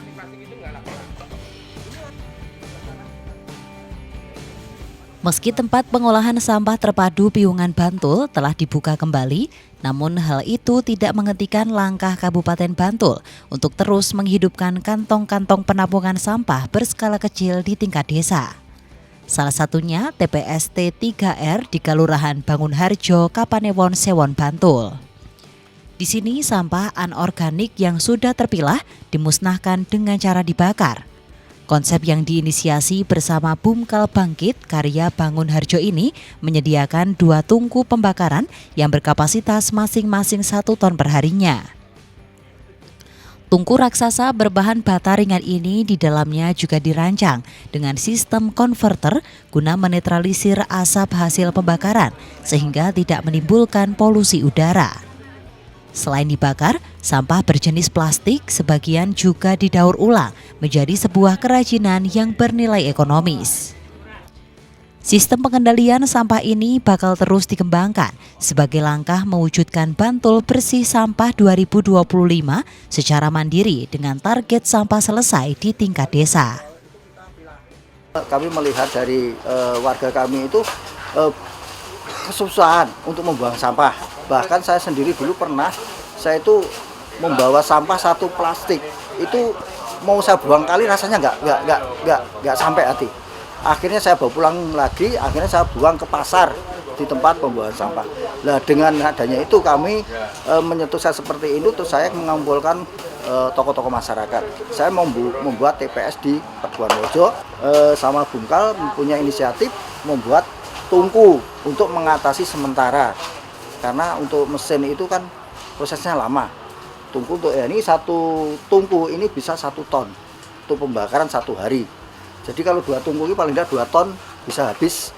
plastik itu nggak laku. Meski tempat pengolahan sampah terpadu Piungan Bantul telah dibuka kembali, namun hal itu tidak menghentikan langkah Kabupaten Bantul untuk terus menghidupkan kantong-kantong penampungan sampah berskala kecil di tingkat desa. Salah satunya TPST 3R di Kelurahan Bangunharjo, Kapanewon, Sewon, Bantul. Di sini sampah anorganik yang sudah terpilah dimusnahkan dengan cara dibakar. Konsep yang diinisiasi bersama Bumkal Bangkit karya Bangunharjo ini menyediakan 2 tungku pembakaran yang berkapasitas masing-masing 1 ton per harinya. Tungku raksasa berbahan bata ringan ini di dalamnya juga dirancang dengan sistem konverter guna menetralisir asap hasil pembakaran sehingga tidak menimbulkan polusi udara. Selain dibakar, sampah berjenis plastik sebagian juga didaur ulang menjadi sebuah kerajinan yang bernilai ekonomis. Sistem pengendalian sampah ini bakal terus dikembangkan sebagai langkah mewujudkan Bantul bersih sampah 2025 secara mandiri dengan target sampah selesai di tingkat desa. Kami melihat dari warga kami itu kesusahan untuk membuang sampah. Bahkan saya sendiri dulu pernah, saya itu membawa sampah 1 plastik itu mau saya buang kali rasanya nggak sampai hati. Akhirnya saya bawa pulang lagi, akhirnya saya buang ke pasar di tempat pembuangan sampah. Nah, dengan adanya itu kami menyetuskan seperti ini, terus saya mengumpulkan tokoh-tokoh masyarakat. Saya membuat TPS di Perbuanwojo, sama Bumkal mempunyai inisiatif membuat tungku untuk mengatasi sementara. Karena untuk mesin itu kan prosesnya lama. Tungku untuk ini 1 tungku ini bisa 1 ton untuk pembakaran 1 hari. Jadi kalau 2 tungku ini paling tidak 2 ton bisa habis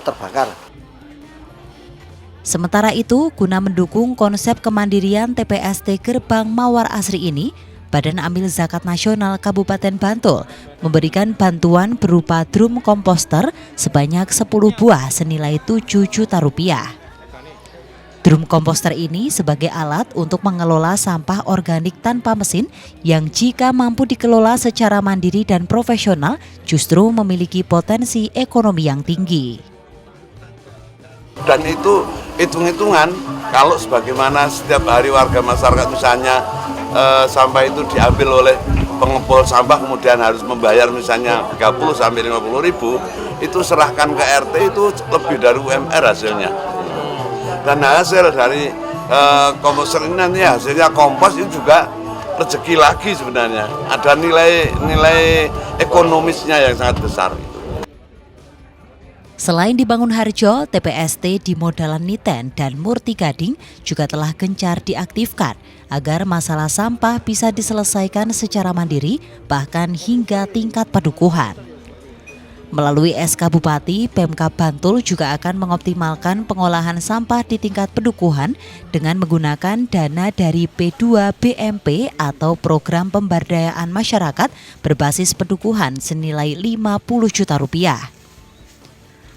terbakar. Sementara itu, guna mendukung konsep kemandirian TPST Gerbang Mawar Asri ini, Badan Amil Zakat Nasional Kabupaten Bantul memberikan bantuan berupa drum komposter sebanyak 10 buah senilai 7 juta rupiah. Drum komposter ini sebagai alat untuk mengelola sampah organik tanpa mesin yang jika mampu dikelola secara mandiri dan profesional justru memiliki potensi ekonomi yang tinggi. Dan itu hitung-hitungan kalau sebagaimana setiap hari warga masyarakat misalnya sampah itu diambil oleh pengepul sampah kemudian harus membayar misalnya 30 sampai 50 ribu, itu serahkan ke RT itu lebih dari UMR hasilnya. Dan hasil dari komposter ini nanti hasilnya kompos itu juga rezeki lagi sebenarnya. Ada nilai ekonomisnya yang sangat besar. Selain di Bangunharjo, TPST di Modalan Niten dan Murti Gading juga telah gencar diaktifkan agar masalah sampah bisa diselesaikan secara mandiri bahkan hingga tingkat padukuhan. Melalui SK Bupati, Pemkab Bantul juga akan mengoptimalkan pengolahan sampah di tingkat pedukuhan dengan menggunakan dana dari P2BMP atau Program Pemberdayaan Masyarakat berbasis pedukuhan senilai 50 juta rupiah.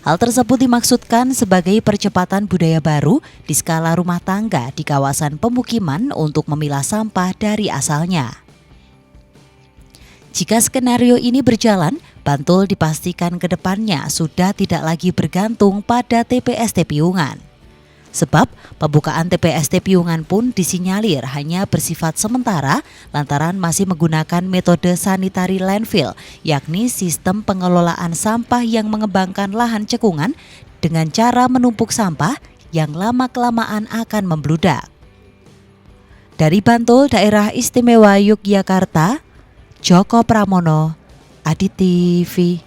Hal tersebut dimaksudkan sebagai percepatan budaya baru di skala rumah tangga di kawasan pemukiman untuk memilah sampah dari asalnya. Jika skenario ini berjalan, Bantul dipastikan ke depannya sudah tidak lagi bergantung pada TPST Piungan. Sebab pembukaan TPST Piungan pun disinyalir hanya bersifat sementara lantaran masih menggunakan metode sanitary landfill, yakni sistem pengelolaan sampah yang mengembangkan lahan cekungan dengan cara menumpuk sampah yang lama-kelamaan akan membludak. Dari Bantul, Daerah Istimewa Yogyakarta, Joko Pramono, Adi TV.